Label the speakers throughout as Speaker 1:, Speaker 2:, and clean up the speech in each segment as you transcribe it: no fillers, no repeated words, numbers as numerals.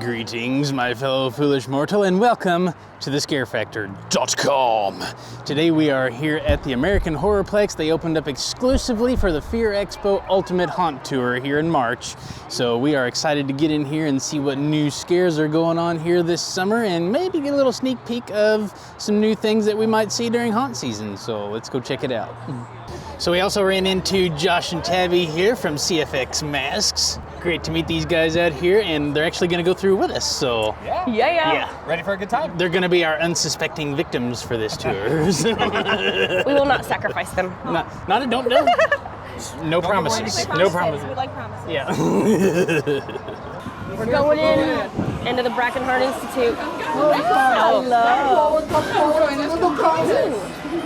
Speaker 1: Greetings, my fellow foolish mortal, and welcome to thescarefactor.com. Today we are here at the American Horrorplex. They opened up exclusively for the Fear Expo Ultimate Haunt Tour here in March. So we are excited to get in here and see what new scares are going on here this summer and maybe get a little sneak peek of some new things that we might see during haunt season. So let's go check it out. So we also ran into Josh and Tabby here from CFX Masks. Great to meet these guys out here, and they're actually going to go through with us, so...
Speaker 2: Yeah.
Speaker 3: Ready for a good time?
Speaker 1: They're going to be our unsuspecting victims for this tour.
Speaker 2: We will not sacrifice them.
Speaker 1: Don't No promises. No promises.
Speaker 2: We like promises.
Speaker 1: Yeah.
Speaker 2: We're going into the Brackenhart Institute. Hello.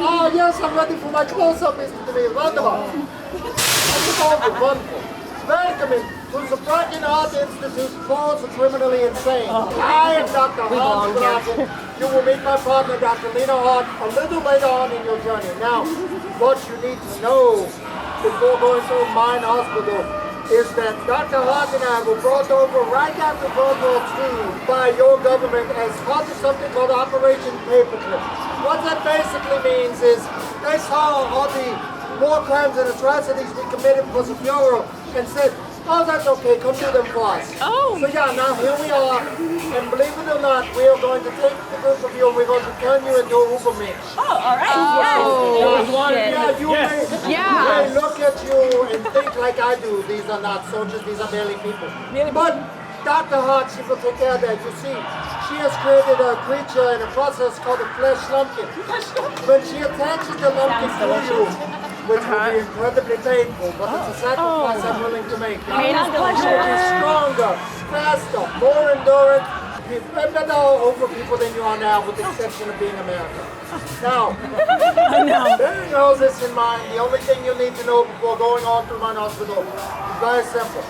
Speaker 4: Oh, yes, I'm ready for my close-up, Mr. DeVille. Wonderful. Wonderful. Welcome to the Brackenhart Institute for the Criminally Insane. I am Dr. Hans Bracken. You will meet my partner, Dr. Lena Hart, a little later on in your journey. Now, what you need to know before going through Mine Hospital is that Dr. Hart and I were brought over right after World War II by your government as part of something called Operation Paperclip. What that basically means is they saw all the war crimes and atrocities we committed for the Bureau and said, oh, that's okay, come do them for us.
Speaker 2: Oh.
Speaker 4: So yeah, now here we are, and believe it or not, we are going to take the group of you and we're going to turn you into a Uber Mix.
Speaker 2: Oh, all right.
Speaker 4: You may look at you and think like I do. These are not soldiers, these are merely people. But Dr. Hart, she will take care of that. You see, she has created a creature in a process called a flesh lumpkin. When she attaches the lumpkin to you, which will be incredibly painful, but it's a sacrifice I'm willing to make.
Speaker 2: Pain is pleasure.
Speaker 4: Stronger, faster, more endurance, better over people than you are now, with the exception of being American. Now, bearing all this in mind, the only thing you need to know before going on to Mine Hospital is very simple.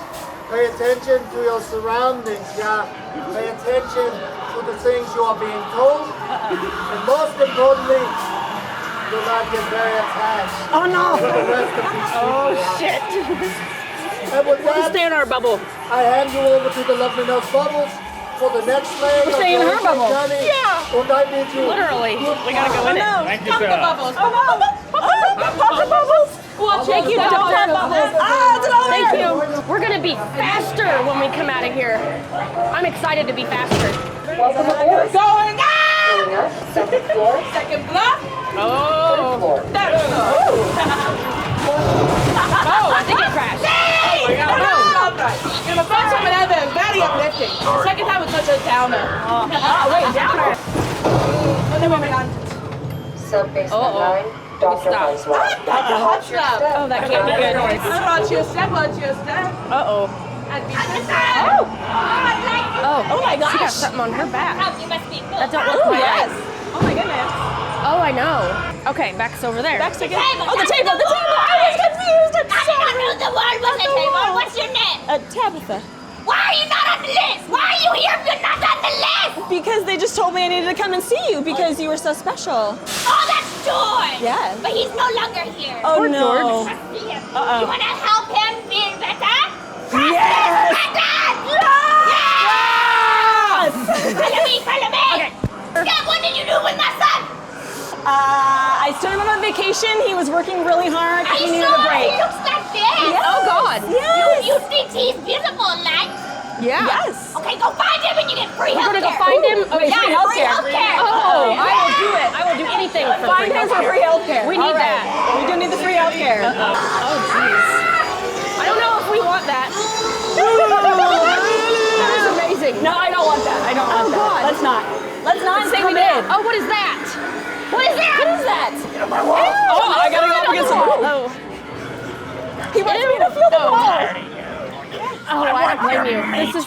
Speaker 4: Pay attention to your surroundings, Pay attention to the things you are being told, and most importantly, do not get very attached.
Speaker 2: Oh no!
Speaker 4: To the rest of these people.
Speaker 2: Shit.
Speaker 4: And with that,
Speaker 2: Stay in our bubble.
Speaker 4: I hand you over to the lovely Nurse Bubbles for the next leg of
Speaker 2: staying in
Speaker 4: your
Speaker 2: her bubble.
Speaker 4: journey.
Speaker 2: Yeah.
Speaker 4: And I need you.
Speaker 2: Literally. We gotta go in it.
Speaker 3: Thank you, sir.
Speaker 2: Bubbles. Oh no! Pop the bubbles. Well, thank you, Dr. Bubbles. Thank you. We're gonna be faster when we come out of here. I'm excited to be faster. Going out!
Speaker 5: Second floor.
Speaker 2: Second block. Oh. Third floor. Oh, I think it crashed.
Speaker 6: The first time it ever is very uplifting. The second time was such a downer.
Speaker 2: Oh, wait, downer.
Speaker 6: And then we went on.
Speaker 5: Sub-basement 9, Dr.
Speaker 2: Stop.
Speaker 5: Hart.
Speaker 6: Dr. Hot Step.
Speaker 2: Oh, that can't be good.
Speaker 6: Watch your step.
Speaker 2: Uh-oh.
Speaker 6: And be
Speaker 2: Oh my gosh. She got something on her back.
Speaker 7: You must be good.
Speaker 2: That don't look right.
Speaker 6: yes. Oh my goodness.
Speaker 2: Oh, I know. Okay, back's over there.
Speaker 6: Back's again.
Speaker 7: Table,
Speaker 6: Oh, the
Speaker 7: table,
Speaker 6: table. I was confused. I'm
Speaker 7: I did not
Speaker 6: sorry.
Speaker 7: know the word was a table. What's your name?
Speaker 6: Tabitha.
Speaker 7: Why are you not on the list? Why are you here if you're not on the list?
Speaker 6: Because they just told me I needed to come and see you because you were so special.
Speaker 7: Oh, that's George.
Speaker 6: Yeah.
Speaker 7: But he's no longer here.
Speaker 6: Oh no.
Speaker 7: Trust me.
Speaker 6: Uh-oh.
Speaker 7: You want to help him feel better?
Speaker 6: Yes!
Speaker 7: Yes! Follow me.
Speaker 2: Okay.
Speaker 7: Dad, what did you do with my son?
Speaker 6: I sent him on vacation. He was working really hard.
Speaker 7: Are
Speaker 6: He
Speaker 7: you
Speaker 6: needed
Speaker 7: sure?
Speaker 6: a break.
Speaker 7: He looks like this.
Speaker 6: Yes.
Speaker 2: Oh, God.
Speaker 6: Yes.
Speaker 7: You think he's beautiful, like?
Speaker 2: Yeah.
Speaker 6: Yes.
Speaker 7: Okay, go find him and you get free
Speaker 2: We're
Speaker 7: healthcare.
Speaker 2: gonna go find him. Okay,
Speaker 7: Yeah,
Speaker 2: free
Speaker 7: free
Speaker 2: healthcare.
Speaker 7: healthcare.
Speaker 2: Oh, I will do it. I will do anything for
Speaker 6: Find
Speaker 2: free
Speaker 6: him for free healthcare.
Speaker 2: We need
Speaker 6: All right.
Speaker 2: that.
Speaker 6: We do need the free healthcare.
Speaker 2: Oh, jeez. I don't know if we want that. That is amazing.
Speaker 6: No, I don't want that. I don't want that.
Speaker 2: God.
Speaker 6: Let's not. Let's not
Speaker 2: Say we
Speaker 6: come
Speaker 2: did.
Speaker 6: in.
Speaker 2: Oh, what is that? What is that?
Speaker 6: What is that?
Speaker 2: Oh,
Speaker 6: I gotta go up against the wall.
Speaker 2: Oh.
Speaker 6: He wants me to feel the wall.
Speaker 2: Oh, I don't blame you. This is,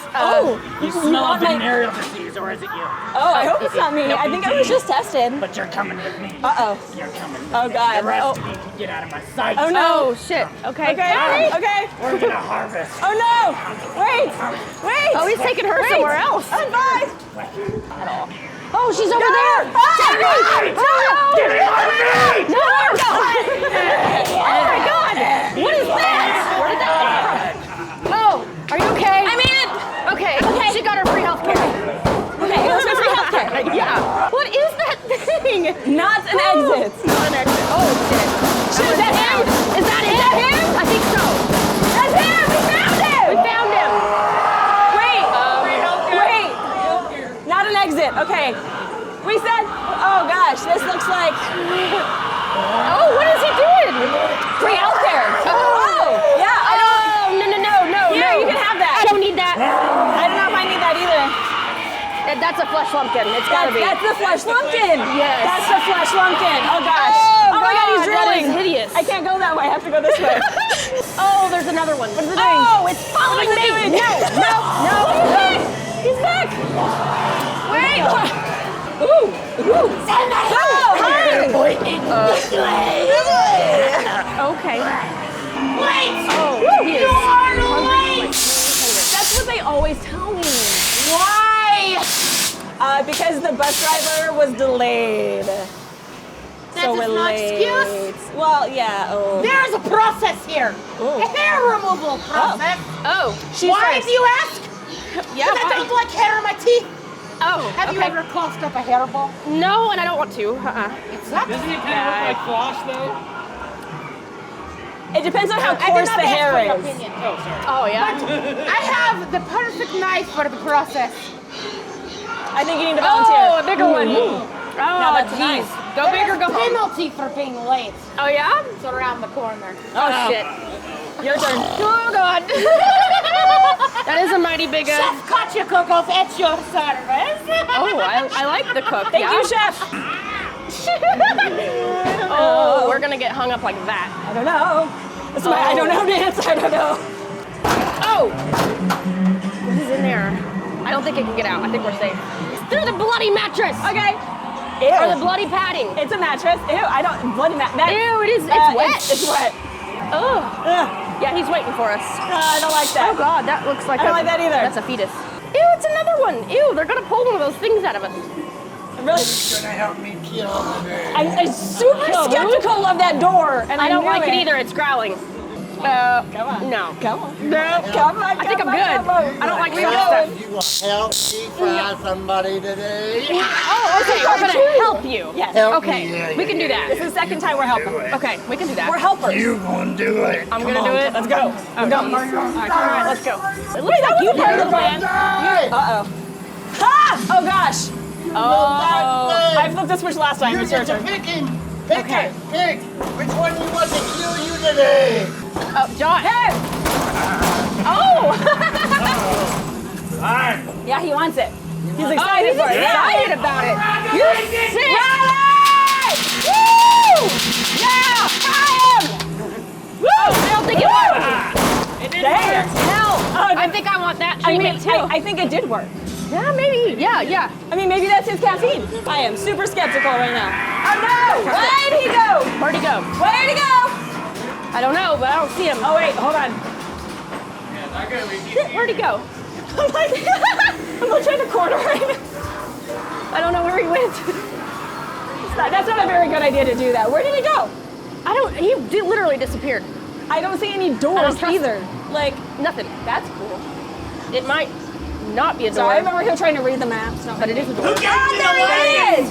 Speaker 8: You smell of venereal disease, or is it you?
Speaker 6: Oh, I hope it's not me. I think I was just tested.
Speaker 8: But you're coming with me.
Speaker 6: Uh-oh.
Speaker 8: You're coming with
Speaker 6: Oh,
Speaker 8: me.
Speaker 6: God.
Speaker 8: The rest
Speaker 6: Oh.
Speaker 8: of you can get out of my sight.
Speaker 6: Oh, no.
Speaker 2: oh, shit. Okay.
Speaker 6: Okay. Okay.
Speaker 8: We're gonna harvest.
Speaker 6: Oh, no. Wait. Wait.
Speaker 2: Oh, he's taking her somewhere else.
Speaker 6: Oh, bye.
Speaker 2: Oh, she's over there.
Speaker 6: Tabby!
Speaker 8: Get it out of me!
Speaker 2: No. Oh, my God. What is that? Where did that come from? Oh, are you okay?
Speaker 6: I made it.
Speaker 2: Okay. She got her free healthcare.
Speaker 6: Okay. We said, oh gosh, this looks like.
Speaker 2: Oh, what is he doing?
Speaker 6: Pretty out there.
Speaker 2: Oh,
Speaker 6: yeah.
Speaker 2: No.
Speaker 6: Here, you can have that.
Speaker 2: I don't need that.
Speaker 6: I don't know if I need that either.
Speaker 2: That's a flesh lumpkin. It's gotta be.
Speaker 6: That's the flesh lumpkin.
Speaker 2: Yes.
Speaker 6: That's the flesh lumpkin. Oh gosh.
Speaker 2: Oh
Speaker 6: my God, he's
Speaker 2: that
Speaker 6: drilling.
Speaker 2: is hideous.
Speaker 6: I can't go that way. I have to go this way.
Speaker 2: Oh, there's another one.
Speaker 6: What is it doing?
Speaker 2: Oh, it's following
Speaker 6: What is it
Speaker 2: me.
Speaker 6: doing?
Speaker 2: No.
Speaker 6: He's back.
Speaker 2: Wait.
Speaker 6: Ooh.
Speaker 2: Okay.
Speaker 7: Wait!
Speaker 2: Oh, he is.
Speaker 7: You are late!
Speaker 6: That's what they always tell me.
Speaker 7: Why?
Speaker 6: Because the bus driver was delayed.
Speaker 7: That
Speaker 6: So
Speaker 7: is
Speaker 6: we're
Speaker 7: no
Speaker 6: late.
Speaker 7: excuse.
Speaker 6: Well, yeah. Oh.
Speaker 7: There is a process here.
Speaker 6: Oh.
Speaker 7: A hair removal process.
Speaker 2: Oh.
Speaker 7: Why do you ask?
Speaker 2: Yeah.
Speaker 7: Because I don't like hair in my teeth.
Speaker 2: Oh.
Speaker 7: Have you ever coughed up a hairball?
Speaker 2: No, and I don't want to.
Speaker 7: It sucks.
Speaker 8: Doesn't it kind of look like floss though?
Speaker 6: It depends on how
Speaker 7: I did
Speaker 6: coarse
Speaker 7: not
Speaker 6: the
Speaker 7: ask
Speaker 6: hair
Speaker 7: for your
Speaker 6: is.
Speaker 7: opinion.
Speaker 8: Oh, sorry.
Speaker 2: Oh yeah.
Speaker 7: I have the perfect knife for the process.
Speaker 6: I think you need to volunteer.
Speaker 2: Oh, a bigger one.
Speaker 6: Ooh.
Speaker 2: Oh,
Speaker 6: that's
Speaker 2: jeez.
Speaker 6: nice.
Speaker 2: Go big or go home.
Speaker 7: Penalty for being late.
Speaker 2: Oh yeah.
Speaker 7: It's around the corner.
Speaker 2: Oh shit.
Speaker 6: Your turn.
Speaker 2: Oh god. That is a mighty big.
Speaker 7: Chef Kachikokov at your service.
Speaker 2: Oh, I like the cook.
Speaker 6: Thank you, chef.
Speaker 2: Oh, we're gonna get hung up like that.
Speaker 6: I don't know. That's my I don't know dance. I don't know.
Speaker 2: Oh! What is in there? I don't think it can get out. I think we're safe. Through the bloody mattress!
Speaker 6: Okay.
Speaker 2: Or the
Speaker 6: Ew.
Speaker 2: bloody padding.
Speaker 6: It's a mattress. Ew, I don't. Bloody
Speaker 2: Ew, it is. It's wet.
Speaker 6: It's wet.
Speaker 2: Oh.
Speaker 6: Ugh.
Speaker 2: Yeah, he's waiting for us.
Speaker 6: I don't like that.
Speaker 2: Oh god, that looks like
Speaker 6: I don't like that either.
Speaker 2: That's a fetus. Ew, it's another one. Ew, they're gonna pull one of those things out of us.
Speaker 6: I'm really.
Speaker 4: Gonna help me kill today.
Speaker 6: I'm super skeptical of that door, and
Speaker 2: I don't
Speaker 6: knew
Speaker 2: like it either. It's growling.
Speaker 6: Come on.
Speaker 2: No.
Speaker 6: Come on.
Speaker 2: No.
Speaker 6: Come on.
Speaker 2: I think I'm
Speaker 6: come on,
Speaker 2: good.
Speaker 6: come on.
Speaker 2: I don't like
Speaker 6: We
Speaker 2: soft
Speaker 6: know
Speaker 2: stuff.
Speaker 6: it.
Speaker 4: You will help me find somebody today.
Speaker 2: Oh, okay. We're gonna help you.
Speaker 6: Yes.
Speaker 4: Help
Speaker 2: Okay,
Speaker 4: me, yeah,
Speaker 2: we can do
Speaker 6: This
Speaker 2: that.
Speaker 6: is the second time we're helping.
Speaker 2: Okay, we can do that.
Speaker 6: We're helpers.
Speaker 4: You gonna do it.
Speaker 2: I'm gonna do it.
Speaker 6: Let's go.
Speaker 2: Oh, go. All right, let's go. It looks like you
Speaker 6: part of the plan.
Speaker 4: Die.
Speaker 6: Uh-oh. Ha! Oh gosh.
Speaker 2: Oh.
Speaker 6: I flipped the switch last time.
Speaker 4: You
Speaker 6: It's your
Speaker 4: get to
Speaker 6: turn.
Speaker 4: pick him. Pick
Speaker 2: Okay.
Speaker 4: it. Pick. Which one you want to kill you today?
Speaker 2: Oh, John. Hey! Oh!
Speaker 4: Alright.
Speaker 6: Yeah, he wants it. He's
Speaker 2: Oh,
Speaker 6: excited
Speaker 2: he's
Speaker 6: for it.
Speaker 2: excited about it. You're sick.
Speaker 6: Riley! Woo! Yeah! Try him!
Speaker 2: Oh, I don't think it worked.
Speaker 8: It didn't
Speaker 6: Dang.
Speaker 8: work.
Speaker 2: No,
Speaker 6: Oh,
Speaker 2: I think I want that
Speaker 6: I mean,
Speaker 2: treatment too.
Speaker 6: I think it did work.
Speaker 2: Yeah, maybe. Yeah.
Speaker 6: I mean, maybe that's his caffeine. I am super skeptical right now. Oh no! Where'd he go?
Speaker 2: Where'd he go?
Speaker 6: Where'd he go?
Speaker 2: I don't know, but I don't see him.
Speaker 6: Oh wait, hold on.
Speaker 8: Yeah, not gonna be
Speaker 2: Where'd he go?
Speaker 6: I'm like, I'm looking at the corner right now.
Speaker 2: I don't know where he went.
Speaker 6: That's not a very good idea to do that. Where did he go?
Speaker 2: He literally disappeared.
Speaker 6: I don't see any
Speaker 2: I
Speaker 6: doors
Speaker 2: don't trust
Speaker 6: either. Like,
Speaker 2: Nothing.
Speaker 6: that's cool.
Speaker 2: It might not be a
Speaker 6: So
Speaker 2: door,
Speaker 6: I remember him trying to read the maps. No,
Speaker 2: but it is a door.
Speaker 6: Ah, there he is!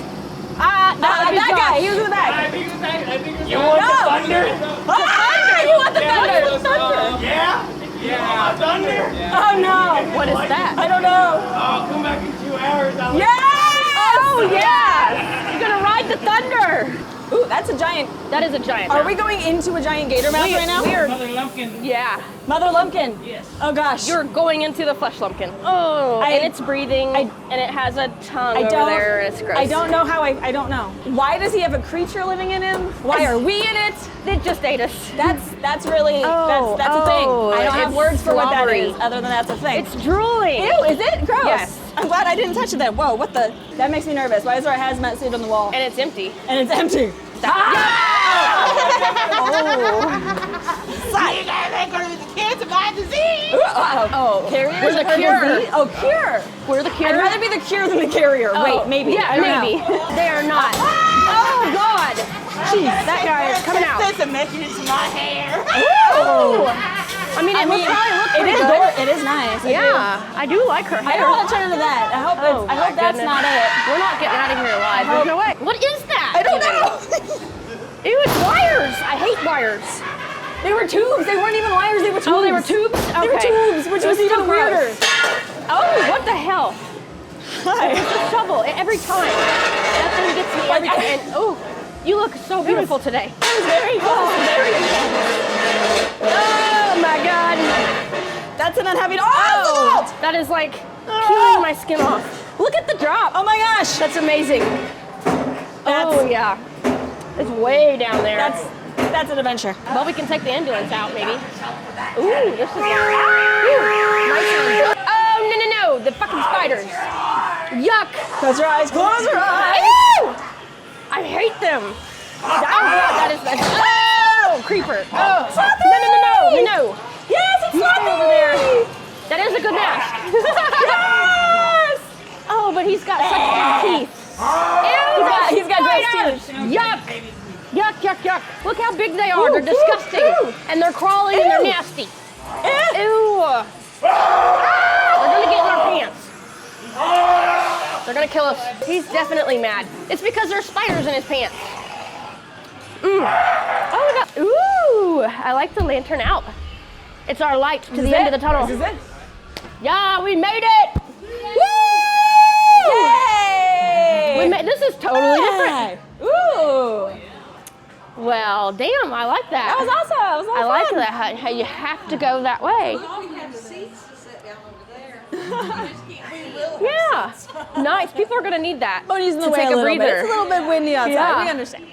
Speaker 2: That would be
Speaker 6: That
Speaker 2: Josh.
Speaker 6: guy, he was in the back.
Speaker 8: I think it's that. I think it's
Speaker 6: You
Speaker 8: that.
Speaker 6: want the
Speaker 8: thunder?
Speaker 6: Ah, you want the thunder?
Speaker 8: Yeah? Yeah. Thunder?
Speaker 6: Oh no!
Speaker 2: What is that?
Speaker 6: I don't know.
Speaker 8: Oh, come back in 2 hours. I'll
Speaker 6: Yes!
Speaker 2: Oh yeah! You're gonna ride the thunder.
Speaker 6: Ooh, that's a giant.
Speaker 2: That is a giant.
Speaker 6: Are
Speaker 2: mouth.
Speaker 6: we going into a giant gator mouth right now?
Speaker 2: We are.
Speaker 8: Mother Lumpkin.
Speaker 2: Yeah.
Speaker 6: Mother Lumpkin.
Speaker 8: Yes.
Speaker 6: Oh gosh.
Speaker 2: You're going into the flesh lumpkin. Oh, and it's breathing, and it has a tongue over there, and it's gross.
Speaker 6: I don't know how I don't know. Why does he have a creature living in him? Why are we in it?
Speaker 2: It just ate us.
Speaker 6: That's really
Speaker 2: Oh,
Speaker 6: that's a thing.
Speaker 2: oh,
Speaker 6: I don't have
Speaker 2: it's
Speaker 6: words for what that
Speaker 2: slobbery.
Speaker 6: is, other than that's a thing.
Speaker 2: It's drooling.
Speaker 6: Ew, is it? Gross.
Speaker 2: Yes.
Speaker 6: I'm glad I didn't touch it then. Whoa, what the? That makes me nervous. Why is there a hazmat suit on the wall?
Speaker 2: And it's empty.
Speaker 6: And it's empty.
Speaker 7: So you guys ain't gonna be the kids of my disease.
Speaker 6: Oh, carriers
Speaker 2: We're the
Speaker 6: of her
Speaker 2: cure.
Speaker 6: disease? Oh, cure.
Speaker 2: We're the cure.
Speaker 6: I'd rather be the cure than the carrier.
Speaker 2: Oh,
Speaker 6: Wait, maybe.
Speaker 2: Yeah,
Speaker 6: I don't
Speaker 2: maybe.
Speaker 6: know.
Speaker 2: They are not. Oh God. Jeez, that guy is coming out.
Speaker 7: This is making it to my hair.
Speaker 2: Oh. I mean, it would probably look pretty good.
Speaker 6: It is nice.
Speaker 2: Yeah, I do like her
Speaker 6: I
Speaker 2: hair.
Speaker 6: don't want to turn into that. I hope
Speaker 2: Oh,
Speaker 6: I hope
Speaker 2: my
Speaker 6: that's
Speaker 2: goodness.
Speaker 6: not it.
Speaker 2: We're not getting out of here alive. There's no way. What is that?
Speaker 6: I don't know.
Speaker 2: Ew, it's wires. I hate wires.
Speaker 6: They were tubes. They weren't even wires. They were tubes.
Speaker 2: Oh, they were tubes?
Speaker 6: They were
Speaker 2: Okay.
Speaker 6: tubes, which was
Speaker 2: That's
Speaker 6: even
Speaker 2: still gross.
Speaker 6: weirder.
Speaker 2: Oh, what the hell? It's a shovel every time. That thing gets me every time. And oh, you look so beautiful today.
Speaker 6: That was very close.
Speaker 2: Oh my God.
Speaker 6: That's an unhappy dog. Oh!
Speaker 2: That is like peeling my skin off. Look at the drop.
Speaker 6: Oh my gosh.
Speaker 2: That's amazing. Oh yeah. It's way down there.
Speaker 6: That's an adventure.
Speaker 2: Well, we can take the ambulance out, maybe. Ooh, this is nice. Oh, no. The fucking spiders. Yuck.
Speaker 6: Close your eyes. Close your eyes.
Speaker 2: Ew! I hate them. Oh, creeper. Oh. No.
Speaker 6: Yes, it's
Speaker 2: He's
Speaker 6: Sloppy.
Speaker 2: over there. That is a good mask.
Speaker 6: Yes.
Speaker 2: Oh, but he's got such big teeth. Ew,
Speaker 6: He's got gross teeth.
Speaker 2: Yuck. Yuck. Look how big they are. They're disgusting. And they're crawling and they're nasty. Ew. They're gonna get in our pants. They're gonna kill us. He's definitely mad. It's because there's spiders in his pants. Oh my God. Ooh, I like the lantern out. It's our light to the end of the tunnel.
Speaker 6: This is it.
Speaker 2: Yeah, we made it. Woo!
Speaker 6: Yay!
Speaker 2: This is totally different.
Speaker 6: Ooh.
Speaker 2: Well, damn, I like that.
Speaker 6: That was awesome. That was a lot
Speaker 2: I
Speaker 6: of
Speaker 2: like
Speaker 6: fun.
Speaker 2: that. How you have to go that way. Yeah. Nice. People are going to need that
Speaker 6: Bonnie's in the
Speaker 2: to
Speaker 6: way
Speaker 2: take
Speaker 6: a
Speaker 2: a
Speaker 6: little bit.
Speaker 2: breather.
Speaker 6: It's a little bit windy outside.
Speaker 2: Yeah.
Speaker 6: We understand.